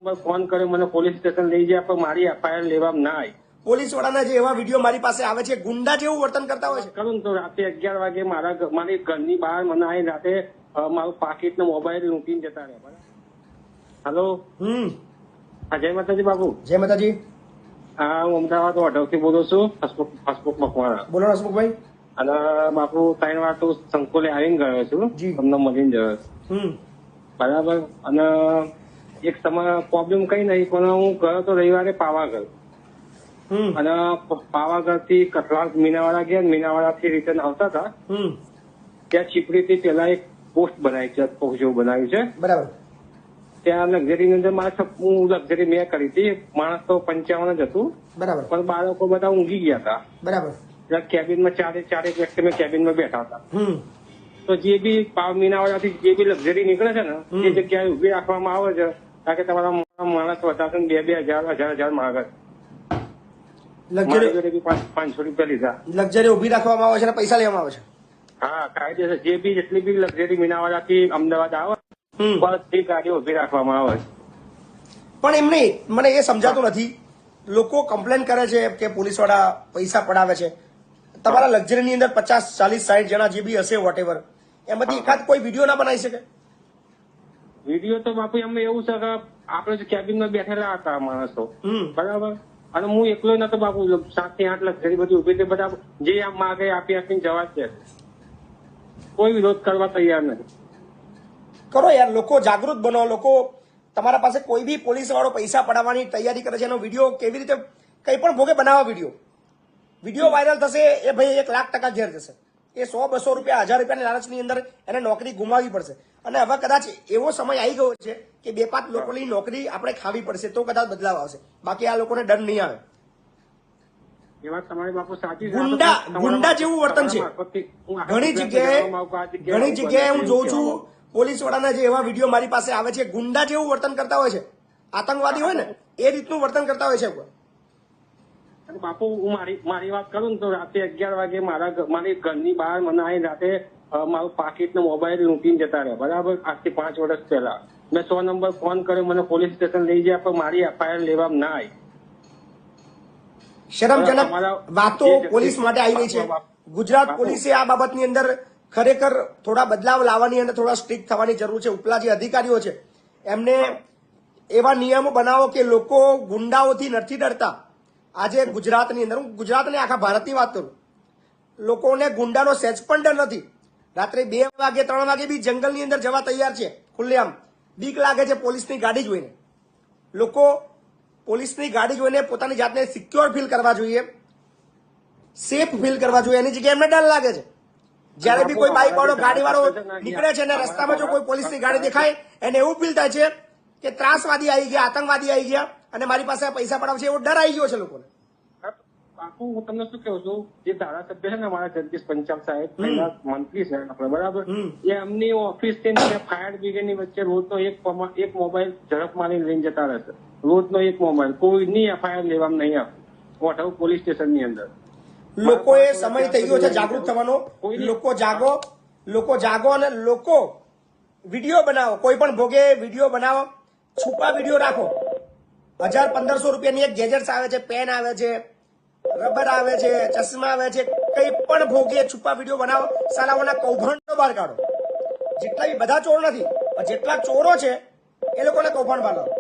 Phone કર્યો મને police station લઈ જાય પણ મારી એફઆઈઆર લેવામાં ના આવી. પોલીસ વાળાના જે એવા વિડીયો મારી પાસે આવે છે, ગુંડા જેવું વર્તન કરતા હોય છે. કરું તો રાતે 11 વાગે મારી ઘરની બહાર મને આવીને રાતે મારું પાકીટ નો મોબાઈલ લૂંટીને જતા રહ્યા. હેલો, જય માતાજી બાપુ. જય માતાજી. હા, હું અમદાવાદ ઓઢવથી બોલું છું. હસમુખ મકવાણા. બોલો હસમુખભાઈ. અને બાપુ 3 વાર તો સંકોલે આવીને ગયો છું, તમને મળીને ગયો છું. બરાબર. અને એક સમય પ્રોબ્લેમ કઈ નહીં, પણ હું ગયો તો રવિવારે પાવાગઢ. અને પાવાગઢ થી કઠલાલ મીનાવાડા ગયા. મીનાવાડા થી રિટર્ન આવતા હતા ત્યાં ચીપડી થી પેલા એક પોસ્ટ બનાવી છે, પોસ્ટ જેવું બનાવ્યું છે. બરાબર. ત્યાં લક્ઝરી ની અંદર હું લક્ઝરી મેં કરી હતી. માણસ તો 55 જ હતું. બરાબર. પણ બાળકો બધા ઊંઘી ગયા હતા. બરાબર. કેબિનમાં ચારેક વ્યક્તિ મેં કેબિનમાં બેઠા હતા. તો જે બી મીનાવાડાથી જે બી લક્ઝરી નીકળે છે ને એ જગ્યાએ ઉભી રાખવામાં આવે છે, કારણ કે તમારા માણસ વધારે 2,000 માંગે. લક્ઝરી 500 રૂપિયા લીધા. લક્ઝરી ઉભી રાખવામાં આવે છે અને પૈસા લેવામાં આવે છે. હા, કાયદેસર જે બી જેટલી બી લક્ઝરી મીનાવાડાથી અમદાવાદ આવે બધી ગાડીઓ ઉભી રાખવામાં આવે છે. પણ એમ નહીં, મને એ સમજાતું નથી. લોકો કમ્પ્લેન કરે છે કે પોલીસ વાળા પૈસા પડાવે છે. તમારા લક્ઝરી ની અંદર 50, 40, 60 જણા જે બી હશે વોટ એવર, એમાંથી એકાદ કોઈ વિડીયો ના બનાવી શકે? વિડીયો તો બાપુ એમાં એવું છે કે આપણે કેબિનમાં બેઠેલા હતા માણસો, બરાબર. અને હું એકલો નતો બાપુ. 7 થી 8 લક્ઝરી બધી ઉભી હતી. બધા જે આમ માગે આપીને જવા જ છે. કોઈ વિરોધ કરવા તૈયાર નથી. કરો યાર, લોકો જાગૃત બનો. લોકો તમારા પાસે કોઈ બી પોલીસ વાળો પૈસા પડાવવાની તૈયારી કરે છે, એનો વિડીયો કેવી રીતે કઈ પણ ભોગે બનાવો. વિડીયો વાયરલ થશે એ ભાઈ 1,00,000% ઘેર જશે. એ 100, 200 રૂપિયા, 1000 રૂપિયાની લાલચની અંદર એને નોકરી ગુમાવવી પડશે. અને હવે કદાચ એવો સમય આવી ગયો છે કે 2-5 લોકોની નોકરી આપણે ખાવી પડશે તો કદાચ બદલાવ આવશે. બાકી આ લોકોને ડર નહીં આવે. એ વાત તમારી બાપુ સાચી છે. ગુંડા જેવું વર્તન છે. ઘણી જગ્યાએ હું જોઉં છું પોલીસ વાળાના જે એવા વિડીયો મારી પાસે આવે છે, ગુંડા જેવું વર્તન કરતા હોય છે. આતંકવાદી હોય ને એ રીતનું વર્તન કરતા હોય છે. બાપુ હું મારી વાત કરું ને તો રાતે 11 વાગે મારી ઘરની બહાર મને આવીને રાતે મારું પાકીટ નો મોબાઈલ લૂંટીને જતા રહ્યા. બરાબર. આજથી 5 વર્ષ પહેલા મેં 100 નંબર ફોન કર્યો મને પોલીસ સ્ટેશન લઈ જાય પણ મારી એફઆઈઆર લેવામાં ના આવી. શરમજનક વાતો પોલીસ માટે આવી રહી છે. ગુજરાત પોલીસે આ બાબતની અંદર ખરેખર થોડા બદલાવ લાવવાની અને થોડા સ્ટ્રિક્ટ થવાની જરૂર છે. ઉપલા જે અધિકારીઓ છે એમને એવા નિયમો બનાવો કે લોકો ગુંડાઓથી નથી ડરતા. આજે ગુજરાતની અંદર, હું ગુજરાતને આખા ભારતની વાત કરું, લોકોને ગુંડાનો સહેજ પણ ડર નથી. રાત્રે 2 વાગે 3 વાગે બી જંગલની અંદર જવા તૈયાર છે ખુલ્લેઆમ. બીક લાગે છે પોલીસની ગાડી જોઈને. લોકો પોલીસની ગાડી જોઈને પોતાની જાતને સિક્યોર ફીલ કરવા જોઈએ, સેફ ફીલ કરવા જોઈએ. એની જગ્યાએ એમને ડર લાગે છે. જયારે બી કોઈ બાઇક વાળો, ગાડી વાળો નીકળે છે અને રસ્તામાં જો કોઈ પોલીસની ગાડી દેખાય એને એવું ફીલ થાય છે કે ત્રાસવાદી આવી ગયા, આતંકવાદી આવી ગયા અને મારી પાસે પૈસા પડાવશે એવો ડર આવી ગયો છે લોકોને. બાપુ હું તમને શું કહું છું, જે ધારાસભ્ય છે ને અમારા જગદીશ પંચાલ સાહેબ, પહેલા મંત્રી છે આપણે, બરાબર, એ એમની ઓફિસ થી ફાયર બ્રિગેડ ની વચ્ચે રોજનો એક મોબાઈલ ઝડપ મારી લઈને જતા રહેશે. રોજનો એક મોબાઈલ. કોઈની એફઆઈઆર લેવામાં નહીં આવે ઓઢવ પોલીસ સ્ટેશન ની અંદર. લોકોએ સમય થઈ ગયો છે જાગૃત થવાનો. લોકો જાગો અને લોકો વિડીયો બનાવો. કોઈ પણ ભોગે વિડીયો બનાવો, છુપા વિડીયો રાખો. 1,000-1,500 રૂપિયાની એક ગેજેટ્સ આવે છે, પેન આવે છે, રબર આવે છે, ચશ્મા આવે છે. કઈ પણ ભોગે છુપા વિડીયો બનાવો. સાલાઓના કૌભાંડો બહાર કાઢો. જેટલા બધા ચોર નથી, જેટલા ચોરો છે એ લોકોને કૌભાંડ બહાર કાઢો.